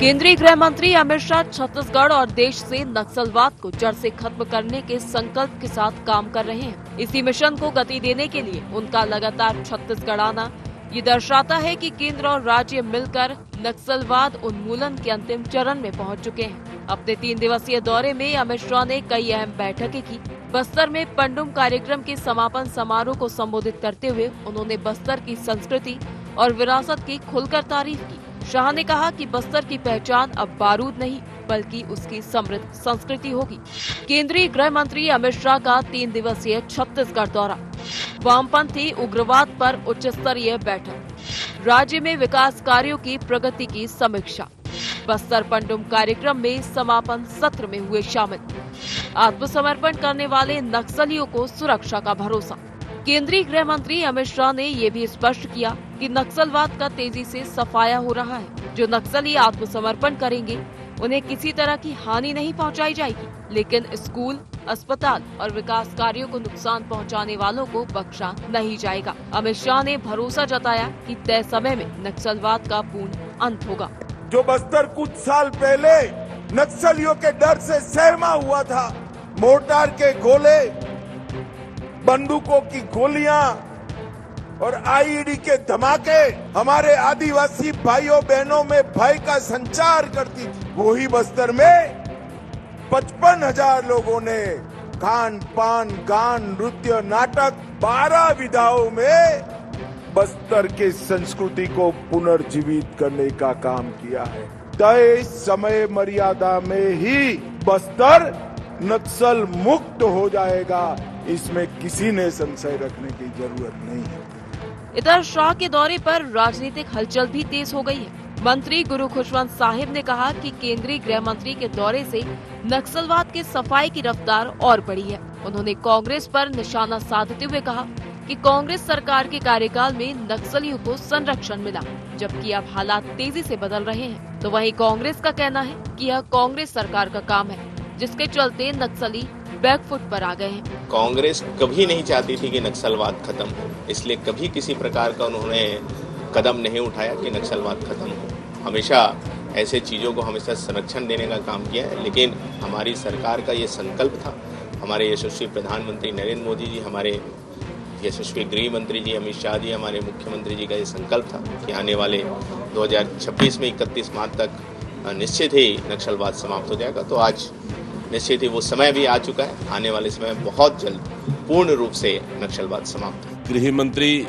केंद्रीय गृह मंत्री अमित शाह छत्तीसगढ़ और देश से नक्सलवाद को जड़ से खत्म करने के संकल्प के साथ काम कर रहे हैं। इसी मिशन को गति देने के लिए उनका लगातार छत्तीसगढ़ आना ये दर्शाता है कि केंद्र और राज्य मिलकर नक्सलवाद उन्मूलन के अंतिम चरण में पहुंच चुके हैं। अपने 3 दिवसीय दौरे में अमित शाह ने कई अहम बैठकें की। बस्तर में पंडुम कार्यक्रम के समापन समारोह को संबोधित करते हुए उन्होंने बस्तर की संस्कृति और विरासत की खुलकर तारीफ की। शाह ने कहा कि बस्तर की पहचान अब बारूद नहीं बल्कि उसकी समृद्ध संस्कृति होगी। केंद्रीय गृह मंत्री अमित शाह का 3 दिवसीय छत्तीसगढ़ दौरा, वामपंथी उग्रवाद पर उच्च स्तरीय बैठक, राज्य में विकास कार्यों की प्रगति की समीक्षा, बस्तर पंडुम कार्यक्रम में समापन सत्र में हुए शामिल, आत्मसमर्पण करने वाले नक्सलियों को सुरक्षा का भरोसा। केंद्रीय गृह मंत्री अमित शाह ने ये भी स्पष्ट किया कि नक्सलवाद का तेजी से सफाया हो रहा है। जो नक्सली आत्मसमर्पण करेंगे उन्हें किसी तरह की हानि नहीं पहुंचाई जाएगी, लेकिन स्कूल, अस्पताल और विकास कार्यों को नुकसान पहुंचाने वालों को बख्शा नहीं जाएगा। अमित शाह ने भरोसा जताया कि तय समय में नक्सलवाद का पूर्ण अंत होगा। जो बस्तर कुछ साल पहले नक्सलियों के डर से सहमा हुआ था, मोर्टार के गोले, बंदूकों की गोलियां और आईईडी के धमाके हमारे आदिवासी भाइयों बहनों में भय का संचार करती थी। वही बस्तर में 55,000 लोगों ने खान पान, गान, नृत्य, नाटक 12 विधाओं में बस्तर के संस्कृति को पुनर्जीवित करने का काम किया है। तय समय मर्यादा में ही बस्तर नक्सल मुक्त हो जाएगा, इसमें किसी ने संशय रखने की जरूरत नहीं है। इधर शाह के दौरे पर राजनीतिक हलचल भी तेज हो गई है। मंत्री गुरु खुशवंत साहिब ने कहा कि केंद्रीय गृह मंत्री के दौरे से नक्सलवाद के सफाई की रफ्तार और बढ़ी है। उन्होंने कांग्रेस पर निशाना साधते हुए कहा कि कांग्रेस सरकार के कार्यकाल में नक्सलियों को संरक्षण मिला, जबकि अब हालात तेजी से बदल रहे हैं। तो वहीं कांग्रेस का कहना है कि यह कांग्रेस सरकार का काम है, जिसके चलते नक्सली बैकफुट पर आ गए हैं। कांग्रेस कभी नहीं चाहती थी कि नक्सलवाद खत्म हो, इसलिए कभी किसी प्रकार का उन्होंने कदम नहीं उठाया कि नक्सलवाद खत्म हो। हमेशा ऐसे चीज़ों को हमेशा संरक्षण देने का काम किया है, लेकिन हमारी सरकार का ये संकल्प था, हमारे यशस्वी प्रधानमंत्री नरेंद्र मोदी जी, हमारे यशस्वी गृह मंत्री जी अमित शाह जी, हमारे मुख्यमंत्री जी का ये संकल्प था कि आने वाले 2026 में 31 मार्च तक निश्चित ही नक्सलवाद समाप्त हो जाएगा। तो आज निश्चित ही वो समय भी आ चुका है। आने वाले समय बहुत जल्द पूर्ण रूप से नक्सलवाद समाप्त हो। गृह मंत्री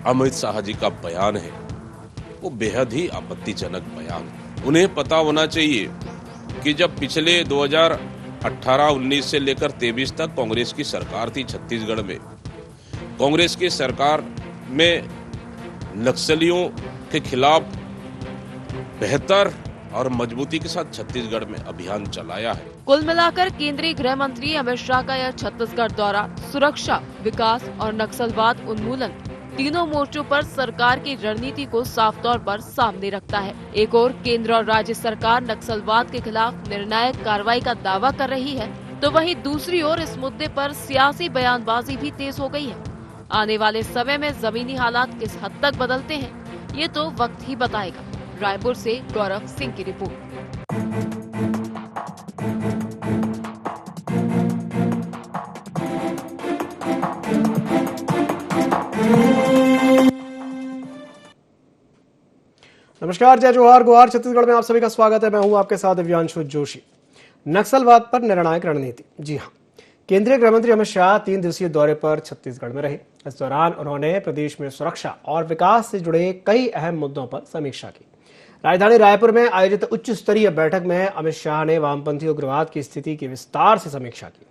अमित शाह जी का बयान है वो बेहद ही आपत्तिजनक बयान है। उन्हें पता होना चाहिए कि जब पिछले 2018-19 से लेकर 23 तक कांग्रेस की सरकार थी छत्तीसगढ़ में, कांग्रेस की सरकार में नक्सलियों के खिलाफ बेहतर और मजबूती के साथ छत्तीसगढ़ में अभियान चलाया है। कुल मिलाकर केंद्रीय गृह मंत्री अमित शाह का यह छत्तीसगढ़ दौरा सुरक्षा, विकास और नक्सलवाद उन्मूलन तीनों मोर्चों पर सरकार की रणनीति को साफ तौर पर सामने रखता है। एक ओर केंद्र और राज्य सरकार नक्सलवाद के खिलाफ निर्णायक कार्रवाई का दावा कर रही है, तो वहीं दूसरी ओर इस मुद्दे पर सियासी बयानबाजी भी तेज हो गई है। आने वाले समय में जमीनी हालात किस हद तक बदलते हैं, ये तो वक्त ही बताएगा। रायपुर से गौरव सिंह की रिपोर्ट। नमस्कार, जय जोहार, गुहार। छत्तीसगढ़ में आप सभी का स्वागत है। मैं हूं आपके साथ दिव्यांशु जोशी। नक्सलवाद पर निर्णायक रणनीति। जी हां, केंद्रीय गृह मंत्री अमित शाह 3 दिवसीय दौरे पर छत्तीसगढ़ में रहे। इस दौरान उन्होंने प्रदेश में सुरक्षा और विकास से जुड़े कई अहम मुद्दों पर समीक्षा की। राजधानी रायपुर में आयोजित उच्च स्तरीय बैठक में अमित शाह ने वामपंथी उग्रवाद की स्थिति की विस्तार से समीक्षा की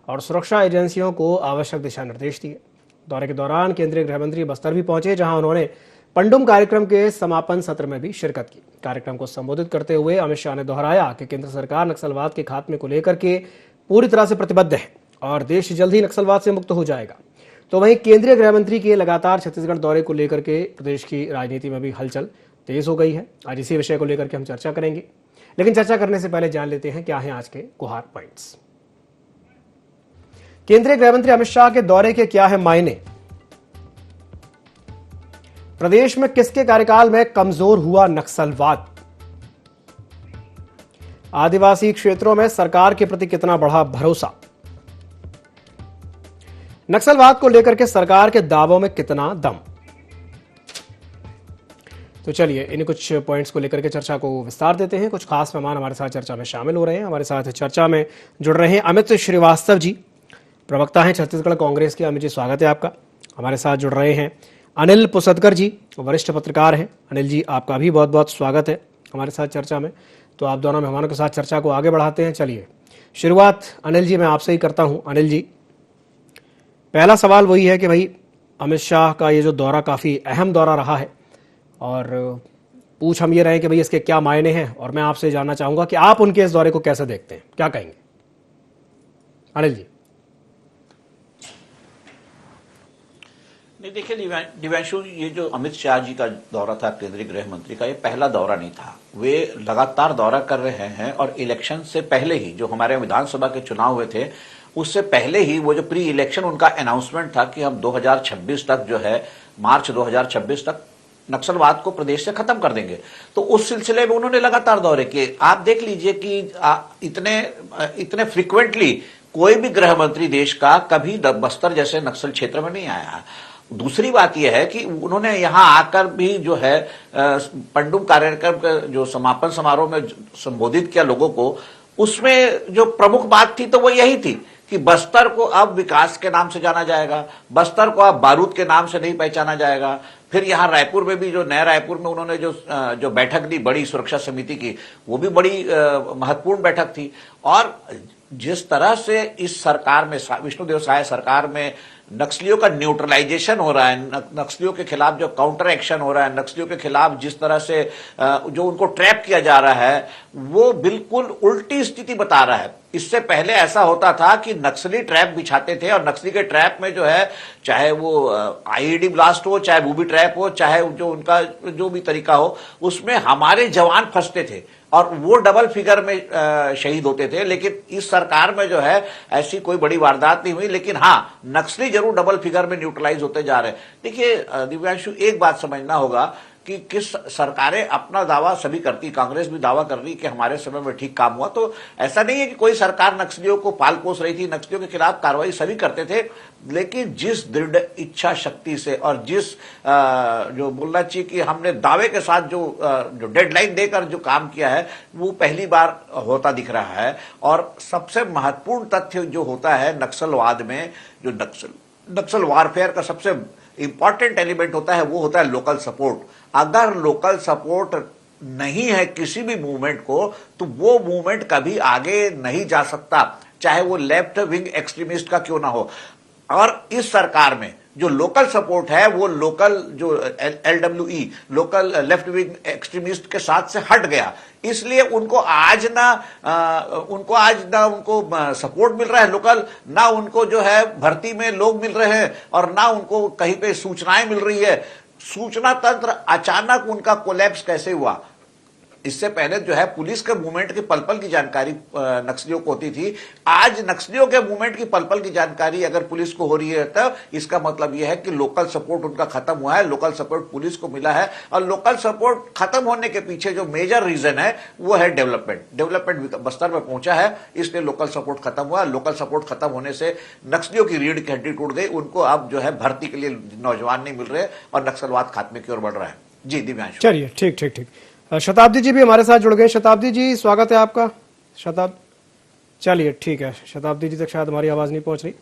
और सुरक्षा एजेंसियों को आवश्यक दिशा निर्देश दिए। दौरे के दौरान केंद्रीय गृह मंत्री बस्तर भी पहुंचे, जहां उन्होंने पंडुम कार्यक्रम के समापन सत्र में भी शिरकत की। कार्यक्रम को संबोधित करते हुए अमित शाह ने दोहराया कि केंद्र सरकार नक्सलवाद के खात्मे को लेकर के पूरी तरह से प्रतिबद्ध है और देश जल्द ही नक्सलवाद से मुक्त हो जाएगा। तो वहीं केंद्रीय गृह मंत्री के लगातार छत्तीसगढ़ दौरे को लेकर के प्रदेश की राजनीति में भी हलचल तेज हो गई है। आज इसी विषय को लेकर के हम चर्चा करेंगे, लेकिन चर्चा करने से पहले जान लेते हैं क्या है आज के गुहार पॉइंट्स। केंद्रीय गृह मंत्री अमित शाह के दौरे के क्या है मायने? प्रदेश में किसके कार्यकाल में कमजोर हुआ नक्सलवाद? आदिवासी क्षेत्रों में सरकार के प्रति कितना बढ़ा भरोसा। नक्सलवाद को लेकर के सरकार के दावों में कितना दम। तो चलिए इन कुछ पॉइंट्स को लेकर के चर्चा को विस्तार देते हैं। कुछ खास मेहमान हमारे साथ चर्चा में शामिल हो रहे हैं। हमारे साथ चर्चा में जुड़ रहे हैं अमित श्रीवास्तव जी, प्रवक्ता हैं छत्तीसगढ़ कांग्रेस के। अमित जी स्वागत है आपका। हमारे साथ जुड़ रहे हैं अनिल पुसदकर जी, वरिष्ठ पत्रकार हैं। अनिल जी आपका भी बहुत बहुत स्वागत है हमारे साथ चर्चा में। तो आप दोनों मेहमानों के साथ चर्चा को आगे बढ़ाते हैं। चलिए शुरुआत अनिल जी मैं आपसे ही करता हूं। अनिल जी, पहला सवाल वही है कि भाई अमित शाह का ये जो दौरा काफ़ी अहम दौरा रहा है और पूछ हम ये रहे कि भाई इसके क्या मायने हैं, और मैं आपसे जानना चाहूंगा कि आप उनके इस दौरे को कैसे देखते हैं, क्या कहेंगे अनिल जी। नहीं, देखिए दिव्यांशु, ये जो अमित शाह जी का दौरा था केंद्रीय गृह मंत्री का, ये पहला दौरा नहीं था। वे लगातार दौरा कर रहे हैं और इलेक्शन से पहले ही, जो हमारे विधानसभा के चुनाव हुए थे उससे पहले ही, वो जो प्री इलेक्शन उनका अनाउंसमेंट था कि हम 2026 तक जो है, मार्च 2026 तक नक्सलवाद को प्रदेश से खत्म कर देंगे। तो उस सिलसिले में उन्होंने लगातार दौरे किए। आप देख लीजिए कि इतने फ्रिक्वेंटली कोई भी गृह मंत्री देश का कभी बस्तर जैसे नक्सल क्षेत्र में नहीं आया। दूसरी बात यह है कि उन्होंने यहां आकर भी जो है पंडुम कार्यक्रम का जो समापन समारोह में संबोधित किया लोगों को, उसमें जो प्रमुख बात थी तो वो यही थी कि बस्तर को अब विकास के नाम से जाना जाएगा, बस्तर को अब बारूद के नाम से नहीं पहचाना जाएगा। फिर यहाँ रायपुर में भी, जो नया रायपुर में उन्होंने जो बैठक दी बड़ी सुरक्षा समिति की, वो भी बड़ी महत्वपूर्ण बैठक थी। और जिस तरह से इस सरकार में, विष्णुदेव साय सरकार में नक्सलियों का न्यूट्रलाइजेशन हो रहा है, नक्सलियों के खिलाफ जो काउंटर एक्शन हो रहा है, नक्सलियों के खिलाफ जिस तरह से जो उनको ट्रैप किया जा रहा है, वो बिल्कुल उल्टी स्थिति बता रहा है। इससे पहले ऐसा होता था कि नक्सली ट्रैप बिछाते थे और नक्सली के ट्रैप में जो है, चाहे वो आईईडी ब्लास्ट हो, चाहे बूबी ट्रैप हो, चाहे जो उनका जो भी तरीका हो, उसमें हमारे जवान फंसते थे और वो डबल फिगर में शहीद होते थे। लेकिन इस सरकार में जो है ऐसी कोई बड़ी वारदात नहीं हुई, लेकिन हाँ, नक्सली जरूर डबल फिगर में न्यूट्रलाइज होते जा रहे हैं। देखिए दिव्यांशु, एक बात समझना होगा कि किस सरकारें अपना दावा सभी करती, कांग्रेस भी दावा कर रही कि हमारे समय में ठीक काम हुआ। तो ऐसा नहीं है कि कोई सरकार नक्सलियों को पाल पोस रही थी, नक्सलियों के खिलाफ कार्रवाई सभी करते थे। लेकिन जिस दृढ़ इच्छा शक्ति से और जिस जो बोलना चाहिए कि हमने दावे के साथ जो डेडलाइन देकर जो काम किया है, वो पहली बार होता दिख रहा है। और सबसे महत्वपूर्ण तथ्य जो होता है नक्सलवाद में, जो नक्सल वारफेयर का सबसे इंपॉर्टेंट एलिमेंट होता है, वो होता है लोकल सपोर्ट। अगर लोकल सपोर्ट नहीं है किसी भी मूवमेंट को, तो वो मूवमेंट कभी आगे नहीं जा सकता, चाहे वो लेफ्ट विंग एक्सट्रीमिस्ट का क्यों ना हो। और इस सरकार में जो लोकल सपोर्ट है, वो लोकल जो LWE, local left wing extremist के साथ से हट गया। इसलिए उनको आज ना उनको सपोर्ट मिल रहा है लोकल, ना उनको जो है भर्ती में लोग मिल रहे हैं, और ना उनको कहीं पे सूचनाएं मिल रही है। सूचना तंत्र अचानक उनका कोलैप्स कैसे हुआ? इससे पहले जो है पुलिस के मूवमेंट की पल पल की जानकारी नक्सलियों को होती थी। आज नक्सलियों के मूवमेंट की पल पल की जानकारी अगर पुलिस को हो रही है, तब इसका मतलब यह है कि लोकल सपोर्ट उनका खत्म हुआ है, लोकल सपोर्ट पुलिस को मिला है। और लोकल सपोर्ट खत्म होने के पीछे जो मेजर रीजन है, वो है डेवलपमेंट बस्तर में पहुंचा है, इसलिए लोकल सपोर्ट खत्म हुआ। लोकल सपोर्ट खत्म होने से नक्सलियों की रीढ़ की हड्डी टूट गई। उनको अब जो है भर्ती के लिए नौजवान नहीं मिल रहे और नक्सलवाद खात्मे की ओर बढ़ रहा है। जी दिव्यांशु। चलिए ठीक। शताब्दी जी भी हमारे साथ जुड़ गए। शताब्दी जी स्वागत है आपका। चलिए ठीक है, शताब्दी जी तक शायद हमारी आवाज नहीं पहुंच रही।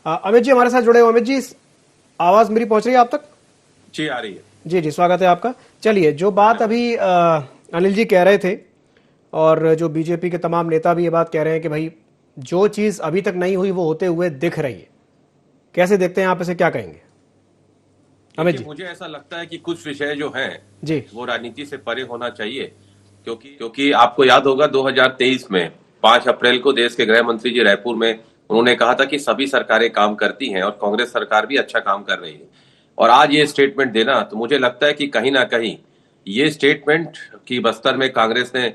अमित जी हमारे साथ जुड़े हो। अमित जी, आवाज मेरी पहुंच रही है आप तक? जी आ रही है। जी स्वागत है आपका। चलिए, जो बात अभी अनिल जी कह रहे थे और जो बीजेपी के तमाम नेता भी ये बात कह रहे हैं कि भाई जो चीज अभी तक नहीं हुई वो होते हुए दिख रही है, कैसे देखते हैं आप इसे, क्या कहेंगे अमित जी? मुझे ऐसा लगता है कि कुछ विषय जो हैं जी, वो राजनीति से परे होना चाहिए, क्योंकि आपको याद होगा 2023 में 5 अप्रैल को देश के गृह मंत्री जी रायपुर में उन्होंने कहा था कि सभी सरकारें काम करती हैं और कांग्रेस सरकार भी अच्छा काम कर रही है। और आज ये स्टेटमेंट देना, तो मुझे लगता है कि कहीं ना कहीं ये स्टेटमेंट कि बस्तर में कांग्रेस ने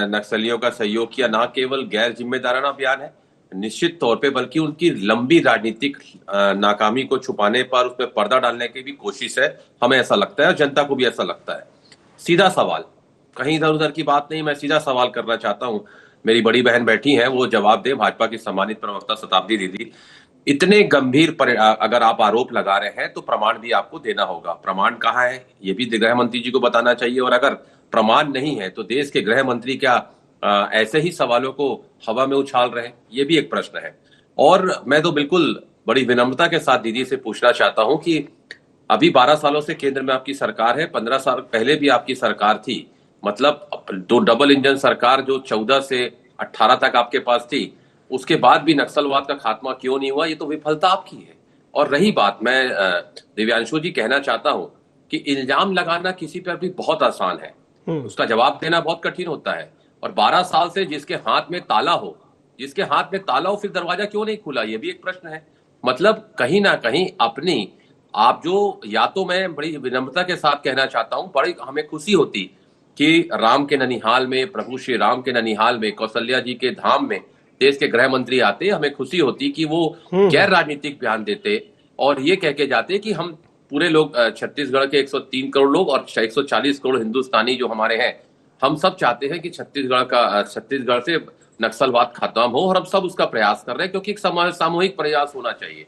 नक्सलियों का सहयोग किया, ना केवल गैर जिम्मेदाराना बयान है निश्चित तौर पे, बल्कि उनकी लंबी राजनीतिक नाकामी को छुपाने पर उसमें पर्दा डालने की भी कोशिश है। हमें ऐसा लगता है और जनता को भी ऐसा लगता है। सीधा सवाल, कहीं इधर उधर की बात नहीं, मैं सीधा सवाल करना चाहता हूं। मेरी बड़ी बहन बैठी है, वो जवाब दे, भाजपा की सम्मानित प्रवक्ता शताब्दी दीदी। इतने गंभीर अगर आप आरोप लगा रहे हैं तो प्रमाण भी आपको देना होगा। प्रमाण कहाँ है ये भी गृह मंत्री जी को बताना चाहिए, और अगर प्रमाण नहीं है तो देश के गृह मंत्री क्या ऐसे ही सवालों को हवा में उछाल रहे हैं, ये भी एक प्रश्न है। और मैं तो बिल्कुल बड़ी विनम्रता के साथ दीदी से पूछना चाहता हूं कि अभी 12 सालों से केंद्र में आपकी सरकार है, 15 साल पहले भी आपकी सरकार थी, मतलब दो डबल इंजन सरकार जो 14 से 18 तक आपके पास थी, उसके बाद भी नक्सलवाद का खात्मा क्यों नहीं हुआ? ये तो विफलता आपकी है। और रही बात, मैं दिव्यांशु जी कहना चाहता हूं कि इल्जाम लगाना किसी पर भी बहुत आसान है, उसका जवाब देना बहुत कठिन होता है। और 12 साल से जिसके हाथ में ताला हो, फिर दरवाजा क्यों नहीं खुला, ये भी एक प्रश्न है। मतलब कहीं ना कहीं अपनी आप जो, या तो मैं बड़ी विनम्रता के साथ कहना चाहता हूं, बड़ी हमें खुशी होती कि राम के ननिहाल में, प्रभु श्री राम के ननिहाल में, कौशल्या जी के धाम में देश के गृह मंत्री आते, हमें खुशी होती कि वो गैर राजनीतिक बयान देते और ये कह के जाते कि हम पूरे लोग, छत्तीसगढ़ के 103 करोड़ लोग और 140 करोड़ हिंदुस्तानी जो हमारे हैं, हम सब चाहते हैं कि छत्तीसगढ़ से नक्सलवाद खत्म हो, और हम सब उसका प्रयास कर रहे हैं क्योंकि एक सामूहिक प्रयास होना चाहिए।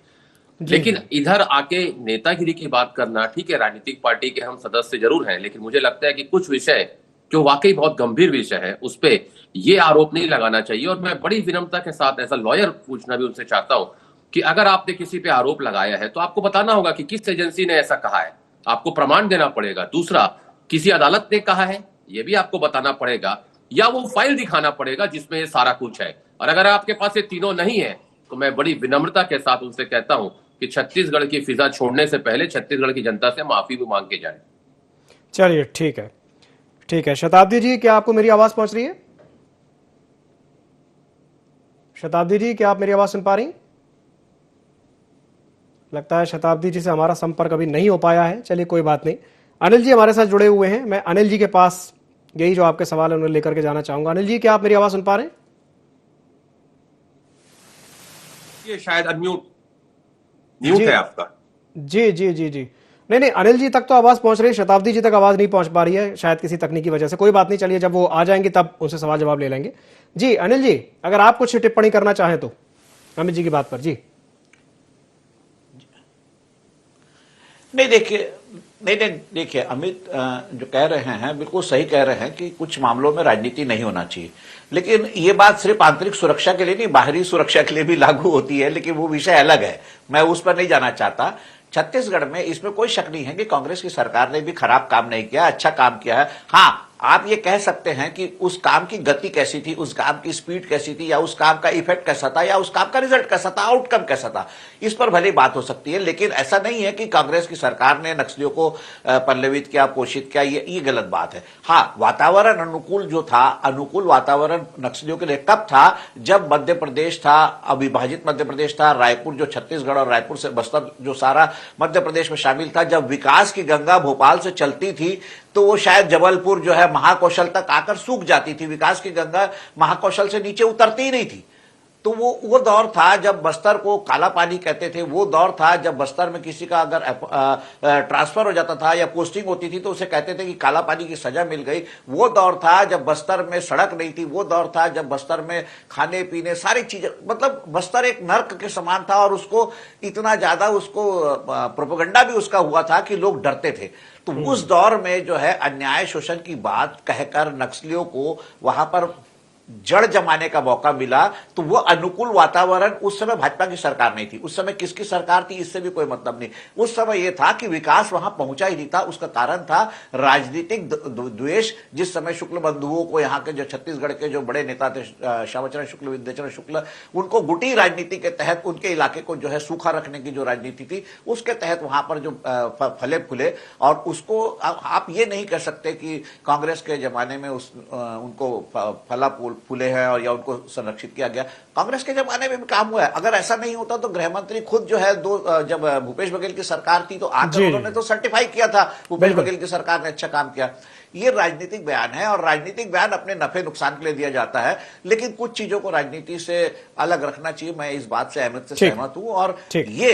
लेकिन इधर आके नेतागिरी की बात करना, ठीक है, राजनीतिक पार्टी के हम सदस्य जरूर हैं, लेकिन मुझे लगता है कि कुछ विषय जो वाकई बहुत गंभीर विषय है उस पे ये आरोप नहीं लगाना चाहिए। और मैं बड़ी विनम्रता के साथ ऐसा लॉयर पूछना भी उनसे चाहता हूं कि अगर आपने किसी पे आरोप लगाया है तो आपको बताना होगा कि किस एजेंसी ने ऐसा कहा है, आपको प्रमाण देना पड़ेगा। दूसरा, किसी अदालत ने कहा है, ये भी आपको बताना पड़ेगा, या वो फाइल दिखाना पड़ेगा जिसमें ये सारा कुछ है। और अगर आपके पास ये तीनों नहीं है तो मैं बड़ी विनम्रता के साथ उनसे कहता हूं कि छत्तीसगढ़ की फिजा छोड़ने से पहले छत्तीसगढ़ की जनता से माफी भी मांग के जाए। चलिए, ठीक है, ठीक है। शताब्दी जी, क्या आपको मेरी आवाज पहुंच रही है? शताब्दी जी, क्या आप मेरी आवाज सुन पा रही हैं? लगता है शताब्दी जी से हमारा संपर्क अभी नहीं हो पाया है। चलिए, कोई बात नहीं। अनिल जी हमारे साथ जुड़े हुए हैं, मैं अनिल जी के पास यही जो आपके सवाल है उन्हें लेकर के जाना चाहूंगा। अनिल जी, क्या आप मेरी आवाज सुन पा रहे हैं? ये शायद म्यूट है आपका। जी जी जी जी, नहीं, अनिल जी तक तो आवाज पहुंच रही है, शताब्दी जी तक आवाज नहीं पहुंच पा रही है, शायद किसी तकनीकी वजह से। कोई बात नहीं, चलिए, जब वो आ जाएंगे तब उनसे सवाल जवाब ले लेंगे। जी अनिल जी, अगर आप कुछ टिप्पणी करना चाहें तो अमित जी की बात पर। जी नहीं, देखिए अमित जो कह रहे हैं बिल्कुल सही कह रहे हैं कि कुछ मामलों में राजनीति नहीं होना चाहिए, लेकिन ये बात सिर्फ आंतरिक सुरक्षा के लिए नहीं, बाहरी सुरक्षा के लिए भी लागू होती है, लेकिन वो विषय अलग है, मैं उस पर नहीं जाना चाहता। छत्तीसगढ़ में इसमें कोई शक नहीं है कि कांग्रेस की सरकार ने भी खराब काम नहीं किया, अच्छा काम किया है। हाँ, आप ये कह सकते हैं कि उस काम की गति कैसी थी, उस काम की स्पीड कैसी थी, या उस काम का इफेक्ट कैसा था, या उस काम का रिजल्ट कैसा था, आउटकम कैसा था, इस पर भले बात हो सकती है। लेकिन ऐसा नहीं है कि कांग्रेस की सरकार ने नक्सलियों को पल्लवित किया, पोषित किया, ये गलत बात है। हाँ, वातावरण अनुकूल जो था, अनुकूल वातावरण नक्सलियों के लिए कब था, जब मध्य प्रदेश था, अविभाजित मध्य प्रदेश था, रायपुर जो छत्तीसगढ़ और रायपुर से बस्तर जो सारा मध्य प्रदेश में शामिल था, जब विकास की गंगा भोपाल से चलती थी तो वो शायद जबलपुर जो है महाकौशल तक आकर सूख जाती थी, विकास की गंगा महाकौशल से नीचे उतरती ही नहीं थी। तो वो दौर था जब बस्तर को काला पानी कहते थे, वो दौर था जब बस्तर में किसी का अगर ट्रांसफर हो जाता था या पोस्टिंग होती थी तो उसे कहते थे कि काला पानी की सजा मिल गई। वो दौर था जब बस्तर में सड़क नहीं थी, वो दौर था जब बस्तर में खाने पीने सारी चीजें, मतलब बस्तर एक नर्क के समान था, और उसको इतना ज्यादा उसको प्रोपेगेंडा भी उसका हुआ था कि लोग डरते थे। तो उस दौर में जो है अन्याय शोषण की बात कहकर नक्सलियों को वहां पर जड़ जमाने का मौका मिला, तो वो अनुकूल वातावरण उस समय भाजपा की सरकार नहीं थी। उस समय किसकी सरकार थी इससे भी कोई मतलब नहीं, उस समय यह था कि विकास वहां पहुंचा ही नहीं था। उसका कारण था राजनीतिक द्वेष। जिस समय शुक्ल बंधुओं को, यहाँ के जो छत्तीसगढ़ के जो बड़े नेता थे, श्यामाचरण शुक्ल, विद्याचरण शुक्ल, उनको गुटी राजनीति के तहत उनके इलाके को जो है सूखा रखने की जो राजनीति थी उसके तहत वहां पर जो फले फूले, और उसको आप ये नहीं कह सकते कि कांग्रेस के जमाने में उनको फला फूले हैं और या उनको संरक्षित किया गया। कांग्रेस के जमाने में भी काम हुआ है। अगर ऐसा नहीं होता तो गृह मंत्री खुद जो है जब भूपेश बघेल की सरकार थी तो आकर उन्होंने तो सर्टिफाई किया था, भूपेश बघेल की सरकार ने अच्छा काम किया। ये राजनीतिक बयान है, और राजनीतिक बयान अपने नफे नुकसान के लिए दिया जाता है, लेकिन कुछ चीजों को राजनीति से अलग रखना चाहिए। मैं इस बात से अहमद से सहमत हूं, और ये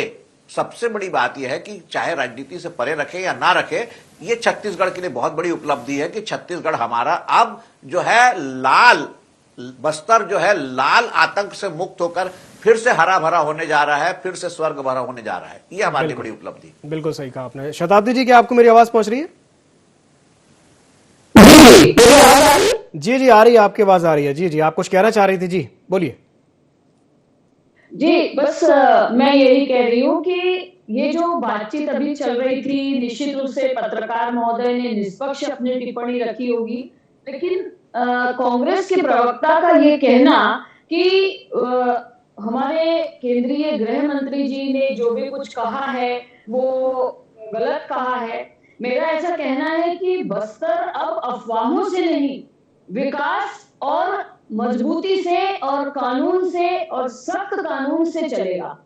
सबसे बड़ी बात यह है कि चाहे राजनीति से परे रखे या ना रखे, ये छत्तीसगढ़ के लिए बहुत बड़ी उपलब्धि है कि छत्तीसगढ़ हमारा अब जो है लाल बस्तर जो है लाल आतंक से मुक्त होकर फिर से हरा भरा होने जा रहा है, फिर से स्वर्ग भरा होने जा रहा है। ये हमारे लिए बड़ी उपलब्धि। बिल्कुल सही कहा आपने। शताब्दी जी, क्या आपको मेरी आवाज पहुंच रही है? जी जी, आ रही है, आपकी आवाज आ रही है। जी जी, आप कुछ कहना चाह रही थी, जी बोलिए। जी बस मैं यही कह रही हूँ कि ये जो बातचीत अभी चल रही थी, निश्चित रूप से पत्रकार महोदय ने निष्पक्ष अपनी टिप्पणी रखी होगी, लेकिन कांग्रेस के प्रवक्ता का ये कहना कि हमारे केंद्रीय गृह मंत्री जी ने जो भी कुछ कहा है वो गलत कहा है। मेरा ऐसा कहना है कि बस्तर अब अफवाहों से नहीं, विकास और मजबूती से और कानून से और सख्त कानून से चलेगा,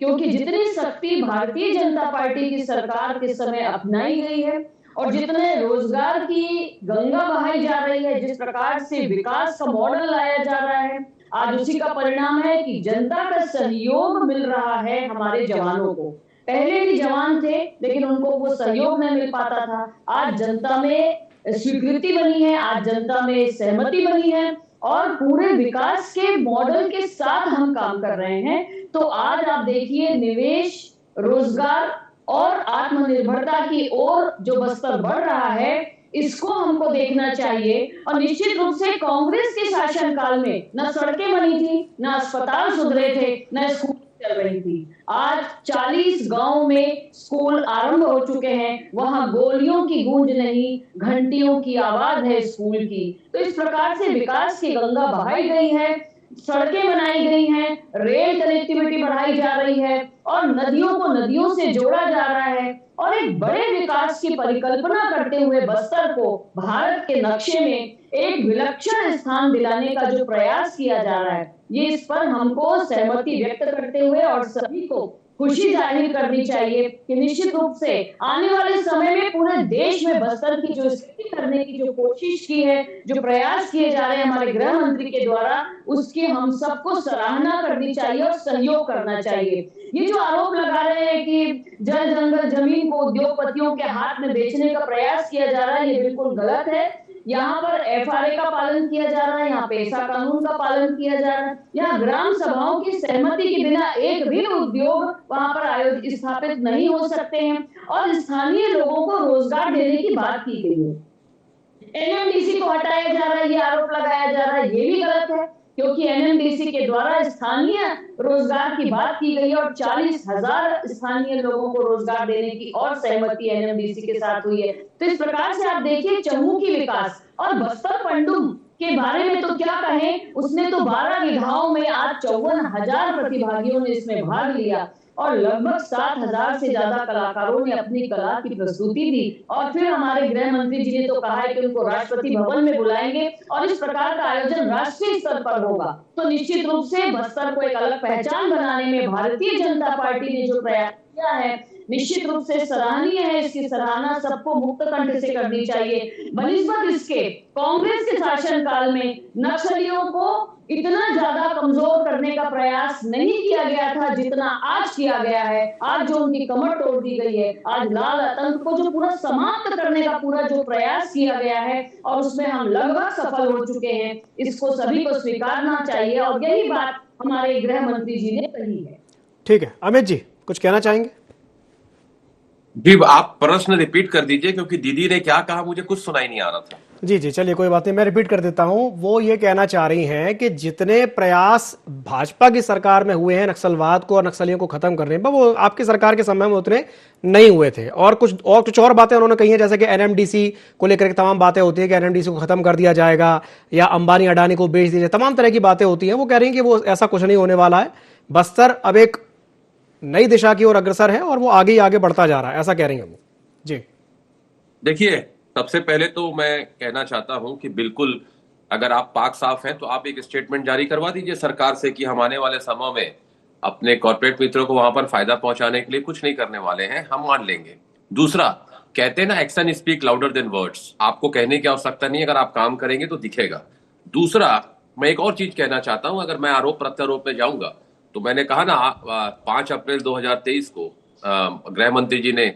क्योंकि जितनी सख्ती भारतीय जनता पार्टी की सरकार के समय अपनाई गई है और जितने रोजगार की गंगा बहाई जा रही है, जिस प्रकार से विकास का मॉडल लाया जा रहा है, आज उसी का परिणाम है कि जनता का सहयोग मिल रहा है हमारे जवानों को। पहले भी जवान थे लेकिन उनको वो सहयोग नहीं मिल पाता था। आज जनता में स्वीकृति बनी है, आज जनता में सहमति बनी है और पूरे विकास के मॉडल के साथ हम काम कर रहे हैं। तो आज आप देखिए, निवेश, रोजगार और आत्मनिर्भरता की ओर जो बस्तर बढ़ रहा है, इसको हमको देखना चाहिए। और निश्चित रूप से कांग्रेस के शासनकाल में न सड़कें बनी थी, न अस्पताल सुधरे थे, न स्कूल चल रही थी। आज 40 गांव में स्कूल आरंभ हो चुके हैं, वहां गोलियों की गूंज नहीं, घंटियों की आवाज है स्कूल की। तो इस प्रकार से विकास की गंगा बहाई गई है, सड़कें बनाई गई हैं, रेल कनेक्टिविटी बढ़ाई जा रही है और नदियों को नदियों से जोड़ा जा रहा है और एक बड़े विकास की परिकल्पना करते हुए बस्तर को भारत के नक्शे में एक विलक्षण स्थान दिलाने का जो प्रयास किया जा रहा है, ये इस पर हमको सहमति व्यक्त करते हुए और सभी को खुशी जाहिर करनी चाहिए कि निश्चित रूप से आने वाले समय में पूरे देश में बस्तर की जो स्थिति करने की जो कोशिश की है, जो प्रयास किए जा रहे हैं हमारे गृह मंत्री के द्वारा, उसकी हम सबको सराहना करनी चाहिए और सहयोग करना चाहिए। ये जो आरोप लगा रहे हैं कि जल जंगल जमीन को उद्योगपतियों के हाथ में बेचने का प्रयास किया जा रहा है, ये बिल्कुल गलत है। यहाँ पर एफआरए का पालन किया जा रहा है, यहाँ पेशा कानून का पालन किया जा रहा है, यहाँ ग्राम सभाओं की सहमति के बिना एक भी उद्योग वहां पर आयोजित स्थापित नहीं हो सकते हैं और स्थानीय लोगों को रोजगार देने की बात की गई है। एनएमडीसी को हटाया जा रहा है, ये आरोप लगाया जा रहा है, ये भी गलत है, क्योंकि एनएमडीसी के द्वारा स्थानीय रोजगार की बात की गई और 40,000 स्थानीय लोगों को रोजगार देने की और सहमति एनएमडीसी के साथ हुई है। तो इस प्रकार से आप देखिए, चहुमुखी विकास और बस्तर पंडुम के बारे में तो क्या कहें, उसने तो 12 विधाओं में आज 54,000 प्रतिभागियों ने इसमें भाग लिया और लगभग 7,000 से ज्यादा कलाकारों ने अपनी कला की प्रस्तुति दी और फिर हमारे गृह मंत्री जी ने तो कहा है कि उनको राष्ट्रपति भवन में बुलाएंगे और इस प्रकार का आयोजन राष्ट्रीय स्तर पर होगा। तो निश्चित रूप से बस्तर को एक अलग पहचान बनाने में भारतीय जनता पार्टी ने जो प्रयास किया है, निश्चित रूप से सराहनीय है। इसकी सराहना सबको मुक्त कंठ से करनी चाहिए। बनिस्बत इसके कांग्रेस के शासनकाल में नक्सलियों को इतना ज्यादा कमजोर करने का प्रयास नहीं किया गया था जितना आज किया गया है। आज जो उनकी कमर तोड़ दी गई है, आज लाल आतंक को जो पूरा समाप्त करने का पूरा जो प्रयास किया गया है और उसमें हम लगभग सफल हो चुके हैं, इसको सभी को स्वीकारना चाहिए और यही बात हमारे गृह मंत्री जी ने कही है। ठीक है, अमित जी कुछ कहना चाहेंगे? जी, आप प्रश्न रिपीट कर दीजिए, क्योंकि दीदी ने क्या कहा मुझे कुछ सुनाई नहीं आ रहा था। जी जी, चलिए कोई बात नहीं, मैं रिपीट कर देता हूं। वो ये कहना चाह रही हैं कि जितने प्रयास भाजपा की सरकार में हुए हैं नक्सलवाद को और नक्सलियों को खत्म करने में, वो आपकी सरकार के समय में उतने नहीं हुए थे। और कुछ और बातें उन्होंने कही हैं, जैसे कि एनएमडीसी को लेकर के तमाम बातें होती है कि एनएमडीसी को खत्म कर दिया जाएगा या अंबानी अडानी को बेच दिया, तमाम तरह की बातें होती हैं। वो कह रही हैं कि वो ऐसा कुछ नहीं होने वाला है, बस्तर अब एक नई दिशा की ओर अग्रसर है और वो आगे ही आगे बढ़ता जा रहा है, ऐसा कह रही हैं वो। जी देखिए, सबसे पहले तो मैं कहना चाहता हूं कि बिल्कुल अगर आप पाक साफ हैं तो आप एक स्टेटमेंट जारी करवा दीजिए सरकार से कि हम आने वाले समय में अपने कॉर्पोरेट मित्रों को वहां पर फायदा पहुंचाने के लिए कुछ नहीं करने वाले हैं, हम मान लेंगे। दूसरा, कहते हैं ना, action speak louder than words. आपको कहने की आवश्यकता नहीं, अगर आप काम करेंगे तो दिखेगा। दूसरा, मैं एक और चीज कहना चाहता हूं, अगर मैं आरोप प्रत्यारोप में जाऊंगा तो मैंने कहा ना 5 अप्रैल 2023 को गृह मंत्री जी ने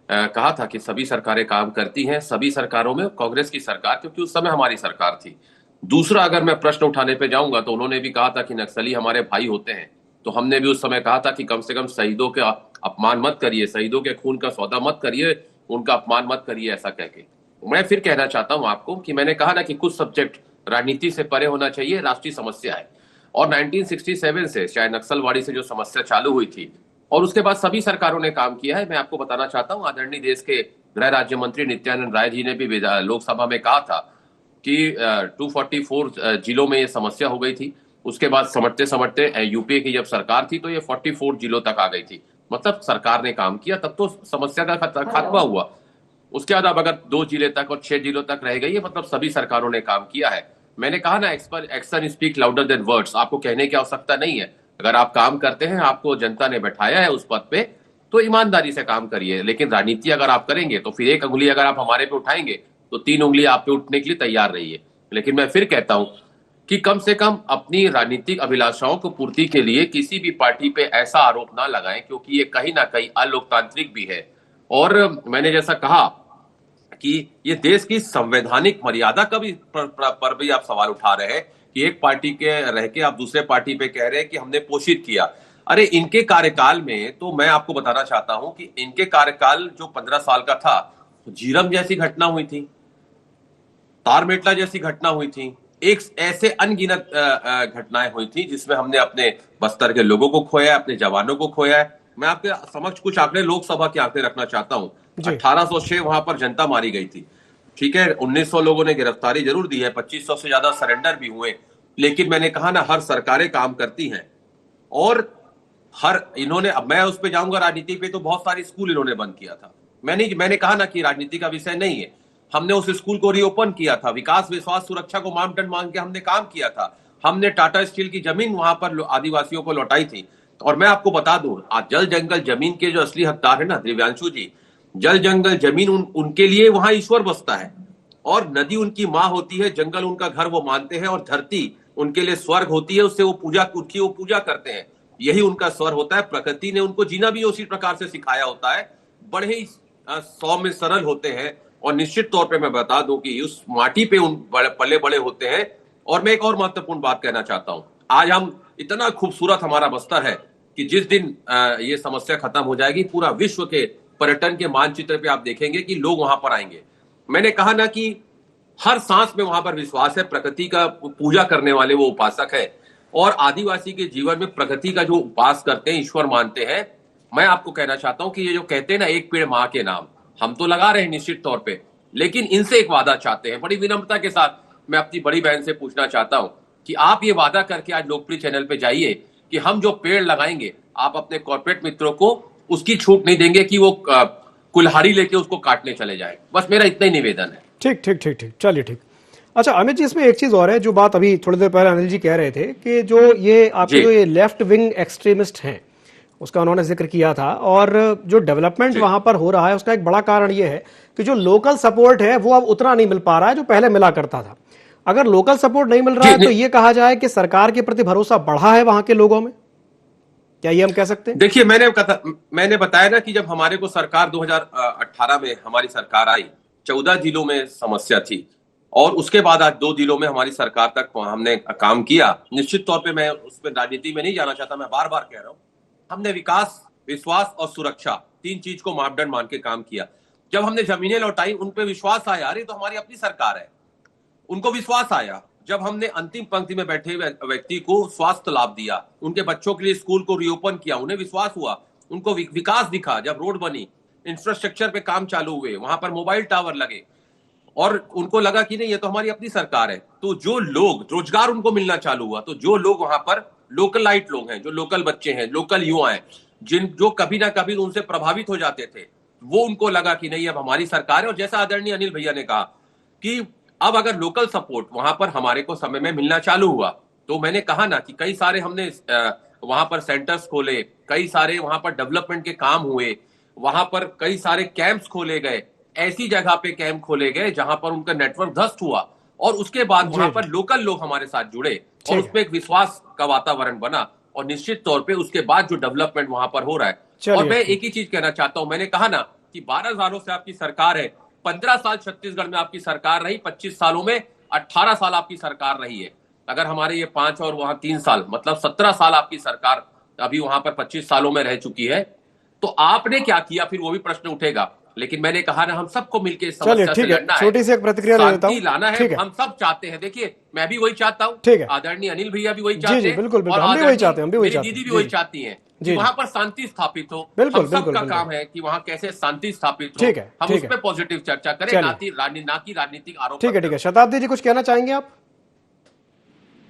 कहा था कि सभी सरकारें काम करती हैं, सभी सरकारों में कांग्रेस की सरकार, क्योंकि उस समय हमारी सरकार थी। दूसरा, अगर मैं प्रश्न उठाने पे जाऊंगा तो उन्होंने भी कहा था कि नक्सली हमारे भाई होते हैं, तो हमने भी उस समय कहा था कि कम से कम शहीदों के अपमान मत करिए, शहीदों के खून का सौदा मत करिए, उनका अपमान मत करिए, ऐसा कह के। मैं फिर कहना चाहता हूं आपको कि मैंने कहा ना कि कुछ सब्जेक्ट राजनीति से परे होना चाहिए, राष्ट्रीय समस्या है। और 1967 से चाहे नक्सलवाड़ी से जो समस्या चालू हुई थी और उसके बाद सभी सरकारों ने काम किया है। मैं आपको बताना चाहता हूं, आदरणीय देश के गृह राज्य मंत्री नित्यानंद राय जी ने भी लोकसभा में कहा था कि 244 जिलों में ये समस्या हो गई थी। उसके बाद समझते समझते यूपीए की जब सरकार थी तो ये 44 जिलों तक आ गई थी। मतलब सरकार ने काम किया, तब तो समस्या का खात्मा हुआ। उसके बाद अब अगर 2 जिले तक और 6 जिलों तक रह गई है, मतलब सभी सरकारों ने काम किया है। मैंने कहा ना, action speak louder than words. आपको कहने की आवश्यकता नहीं है। अगर आप काम करते हैं, आपको जनता ने बैठाया है उस पद पे, तो ईमानदारी से काम करिए। लेकिन राजनीति अगर आप करेंगे तो फिर एक उंगली अगर आप हमारे पे उठाएंगे तो 3 उंगली आप पे उठने के लिए तैयार रहिए। लेकिन मैं फिर कहता हूं कि कम से कम अपनी राजनीतिक अभिलाषाओं को पूर्ति के लिए किसी भी पार्टी पे ऐसा आरोप ना लगाएं, क्योंकि ये कहीं ना कहीं अलोकतांत्रिक भी है। और मैंने जैसा कहा कि ये देश की संवैधानिक मर्यादा का भी पर भी आप सवाल उठा रहे हैं कि एक पार्टी के रह के आप दूसरे पार्टी पे कह रहे हैं कि हमने पोषित किया। अरे इनके कार्यकाल में तो मैं आपको बताना चाहता हूं कि इनके कार्यकाल जो 15 साल का था, झीरम जैसी घटना हुई थी, तारमेटला जैसी घटना हुई थी, एक ऐसे अनगिनत घटनाएं हुई थी जिसमें हमने अपने बस्तर के लोगों को खोया, अपने जवानों को खोया है। मैं आपके समक्ष कुछ आंकड़े, लोकसभा के आंकड़े रखना चाहता हूं। 1806 वहां पर जनता मारी गई थी, ठीक है। 1900 लोगों ने गिरफ्तारी जरूर दी है, 2500 से ज्यादा सरेंडर भी हुए। लेकिन मैंने कहा ना, हर सरकारें काम करती हैं और इन्होंने, अब मैं उस पे जाऊंगा राजनीति पे, तो बहुत सारे स्कूल इन्होंने बंद किया था। मैंने कहा ना कि राजनीति का विषय नहीं है। हमने उस स्कूल को रीओपन किया था, विकास, विश्वास, सुरक्षा को मापदंड मान के हमने काम किया था। हमने टाटा स्टील की जमीन वहां पर आदिवासियों को लौटाई थी। और मैं आपको बता दूं, आज जल जंगल जमीन के जो असली हकदार है ना दिव्यांशु जी, जल जंगल जमीन उनके लिए वहां ईश्वर बसता है और नदी उनकी माँ होती है, जंगल उनका घर वो मानते हैं, और धरती उनके लिए स्वर्ग होती है, उससे वो पूजा करते हैं। यही उनका स्वर होता है। प्रकृति ने उनको जीना भी उसी प्रकार से सिखाया होता है। बड़े ही सौम्य सरल होते हैं और निश्चित तौर पे मैं बता दूं कि उस माटी पे उन पले बड़े होते हैं। और मैं एक और महत्वपूर्ण बात कहना चाहता हूं, आज हम इतना खूबसूरत हमारा बस्तर है कि जिस दिन ये समस्या खत्म हो जाएगी, पूरा विश्व के पर्यटन के मानचित्र पे आप देखेंगे कि लोग वहां पर आएंगे। मैंने कहा ना कि हर सांस में वहां पर विश्वास है, प्रकृति का पूजा करने वाले वो उपासक है। और आदिवासी के जीवन में प्रकृति का जो उपास करते हैं, ईश्वर मानते हैं। मैं आपको कहना चाहता हूं कि ये जो कहते हैं ना, एक पेड़ माँ के नाम, हम तो लगा रहे हैं निश्चित तौर पे, लेकिन इनसे एक वादा चाहते हैं। बड़ी विनम्रता के साथ मैं अपनी बड़ी बहन से पूछना चाहता हूं कि आप ये वादा करके आज लोकप्रिय चैनल पे जाइए कि हम जो पेड़ लगाएंगे, आप अपने कॉर्पोरेट मित्रों को उसकी छूट नहीं देंगे कि वो कुल्हाड़ी लेके उसको काटने चले जाए। बस मेरा इतना ही निवेदन है। ठीक ठीक ठीक ठीक, चलिए ठीक। अच्छा अमित जी, इसमें एक चीज और है जो बात अभी थोड़ी देर पहले अनिल जी कह रहे थे कि जो ये आपके जो ये लेफ्ट विंग एक्सट्रीमिस्ट हैं, उसका उन्होंने जिक्र किया था, और जो डेवलपमेंट वहां पर हो रहा है उसका एक बड़ा कारण ये है कि जो लोकल सपोर्ट है वो अब उतना नहीं मिल पा रहा है जो पहले मिला करता था। अगर लोकल सपोर्ट नहीं मिल रहा है तो ये कहा जाए कि सरकार के प्रति भरोसा बढ़ा है वहां के लोगों में, क्या ये हम कह सकते हैं? देखिए, मैंने बताया ना कि जब हमारे को सरकार 2018 में हमारी सरकार आई, 14 जिलों में समस्या थी और उसके बाद आज 2 जिलों में हमारी सरकार तक हमने काम किया। निश्चित तौर पे मैं उसमें राजनीति में नहीं जाना चाहता, मैं बार बार कह रहा हूं, हमने विकास, विश्वास और सुरक्षा 3 चीज को मापदंड मान के काम किया। जब हमने जमीनें लौटाई, उन पे विश्वास आया, अरे तो हमारी अपनी सरकार है, उनको विश्वास आया। जब हमने अंतिम पंक्ति में बैठे व्यक्ति को स्वास्थ्य लाभ दिया, उनके बच्चों के लिए स्कूल को रीओपन किया, उन्हें विश्वास हुआ, उनको विकास दिखा। जब रोड बनी, इंफ्रास्ट्रक्चर पे काम चालू हुए, वहां पर मोबाइल टावर लगे और उनको लगा कि नहीं, ये तो हमारी अपनी सरकार है, तो जो लोग, रोजगार उनको मिलना चालू हुआ। तो जो लोग वहां पर लोकलाइट लोग हैं, जो लोकल बच्चे हैं, लोकल युवा हैं, जो कभी ना कभी उनसे प्रभावित हो जाते थे, वो उनको लगा कि नहीं, अब हमारी सरकार है। और जैसा आदरणीय अनिल भैया ने कहा कि अब अगर लोकल सपोर्ट वहां पर हमारे को समय में मिलना चालू हुआ, तो मैंने कहा ना कि कई सारे हमने वहां पर सेंटर्स खोले, कई सारे वहां पर डेवलपमेंट के काम हुए, वहां पर कई सारे कैंप्स खोले गए, ऐसी जगह पे कैंप खोले गए जहां पर उनका नेटवर्क ध्वस्त हुआ और उसके बाद वहां पर लोकल लोग हमारे साथ जुड़े और उसमें एक विश्वास का वातावरण बना। और निश्चित तौर पे उसके बाद जो डेवलपमेंट वहां पर हो रहा है। और मैं एक ही चीज कहना चाहता हूं, मैंने कहा ना कि 12 सालों से आपकी सरकार है, 15 साल छत्तीसगढ़ में आपकी सरकार रही, 25 सालों में 18 साल आपकी सरकार रही है। अगर हमारे ये 5 और वहां 3 साल, मतलब 17 साल आपकी सरकार अभी वहां पर 25 सालों में रह चुकी है, तो आपने क्या किया, फिर वो भी प्रश्न उठेगा। लेकिन मैंने कहा ना, हम सबको मिलकर इस समस्या से लड़ना है, छोटी सी एक प्रतिक्रिया ले लेता हूं, लाना है, हम सब चाहते हैं। देखिए, मैं भी वही चाहता हूं, आदरणीय अनिल भैया भी वही चाहते हैं, बिल्कुल बिल्कुल, हम भी वही चाहते हैं, मेरी दीदी भी वही चाहती है कि वहां पर शांति स्थापित हो। हम सबका काम है कि वहां कैसे शांति स्थापित हो, हम उस पर पॉजिटिव चर्चा करें, ना कि राजनीतिक आरोप। ठीक है, शताब्दी जी कुछ कहना चाहेंगे आप?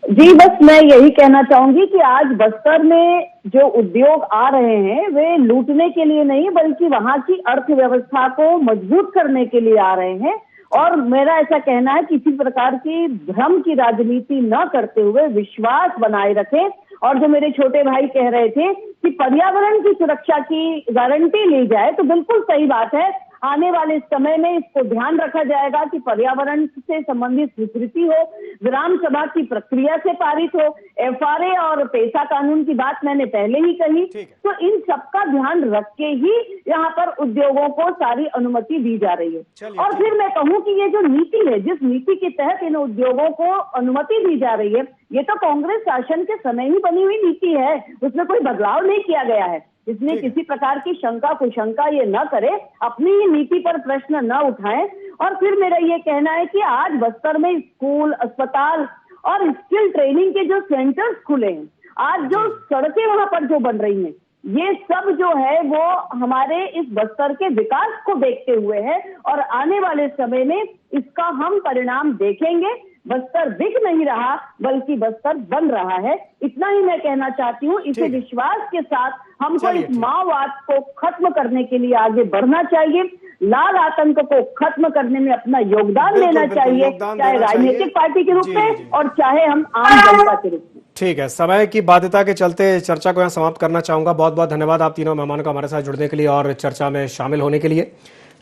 जी, बस मैं यही कहना चाहूंगी कि आज बस्तर में जो उद्योग आ रहे हैं वे लूटने के लिए नहीं, बल्कि वहां की अर्थव्यवस्था को मजबूत करने के लिए आ रहे हैं। और मेरा ऐसा कहना है, किसी प्रकार की भ्रम की राजनीति न करते हुए विश्वास बनाए रखें। और जो मेरे छोटे भाई कह रहे थे कि पर्यावरण की सुरक्षा की गारंटी ली जाए, तो बिल्कुल सही बात है। आने वाले समय में इसको ध्यान रखा जाएगा कि पर्यावरण से संबंधित स्वीकृति हो, ग्राम सभा की प्रक्रिया से पारित हो, FRA और पेशा कानून की बात मैंने पहले ही कही। तो इन सबका ध्यान रख के ही यहाँ पर उद्योगों को सारी अनुमति दी जा रही है। और फिर मैं कहूँ कि ये जो नीति है, जिस नीति के तहत इन उद्योगों को अनुमति दी जा रही है, ये तो कांग्रेस शासन के समय ही बनी हुई नीति है, उसमें कोई बदलाव नहीं किया गया है। इसमें किसी प्रकार की शंका कुशंका ये न करे, अपनी ही नीति पर प्रश्न न उठाएं। और फिर मेरा ये कहना है कि आज बस्तर में स्कूल, अस्पताल और स्किल ट्रेनिंग के जो सेंटर्स खुले हैं, आज जो सड़कें वहां पर जो बन रही हैं, ये सब जो है वो हमारे इस बस्तर के विकास को देखते हुए है। और आने वाले समय में इसका हम परिणाम देखेंगे। बस्तर दिख नहीं रहा, बल्कि बस्तर बन रहा है। इतना ही मैं कहना चाहती हूँ। इसे विश्वास के साथ हमको इस माओवाद को खत्म करने के लिए आगे बढ़ना चाहिए। लाल आतंक को खत्म करने में अपना योगदान देना चाहिए, चाहे राजनीतिक पार्टी के रूप में और चाहे हम आम जनता के रूप में। ठीक है, समय की बाध्यता के चलते चर्चा को यहाँ समाप्त करना चाहूंगा। बहुत बहुत धन्यवाद आप तीनों मेहमानों का हमारे साथ जुड़ने के लिए और चर्चा में शामिल होने के लिए।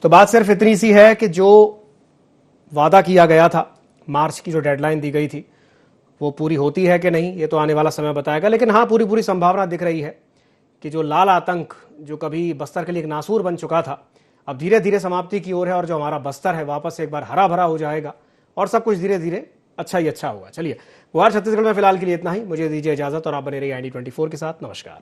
तो बात सिर्फ इतनी सी है कि जो वादा किया गया था, मार्च की जो डेडलाइन दी गई थी, वो पूरी होती है कि नहीं, ये तो आने वाला समय बताएगा। लेकिन हाँ, पूरी संभावना दिख रही है कि जो लाल आतंक जो कभी बस्तर के लिए एक नासूर बन चुका था, अब धीरे धीरे समाप्ति की ओर है और जो हमारा बस्तर है वापस एक बार हरा भरा हो जाएगा और सब कुछ धीरे धीरे अच्छा ही अच्छा होगा। चलिए, गुहार छत्तीसगढ़ में फिलहाल के लिए इतना ही। मुझे दीजिए इजाजत और आप बने रहिए ID24 के साथ। नमस्कार।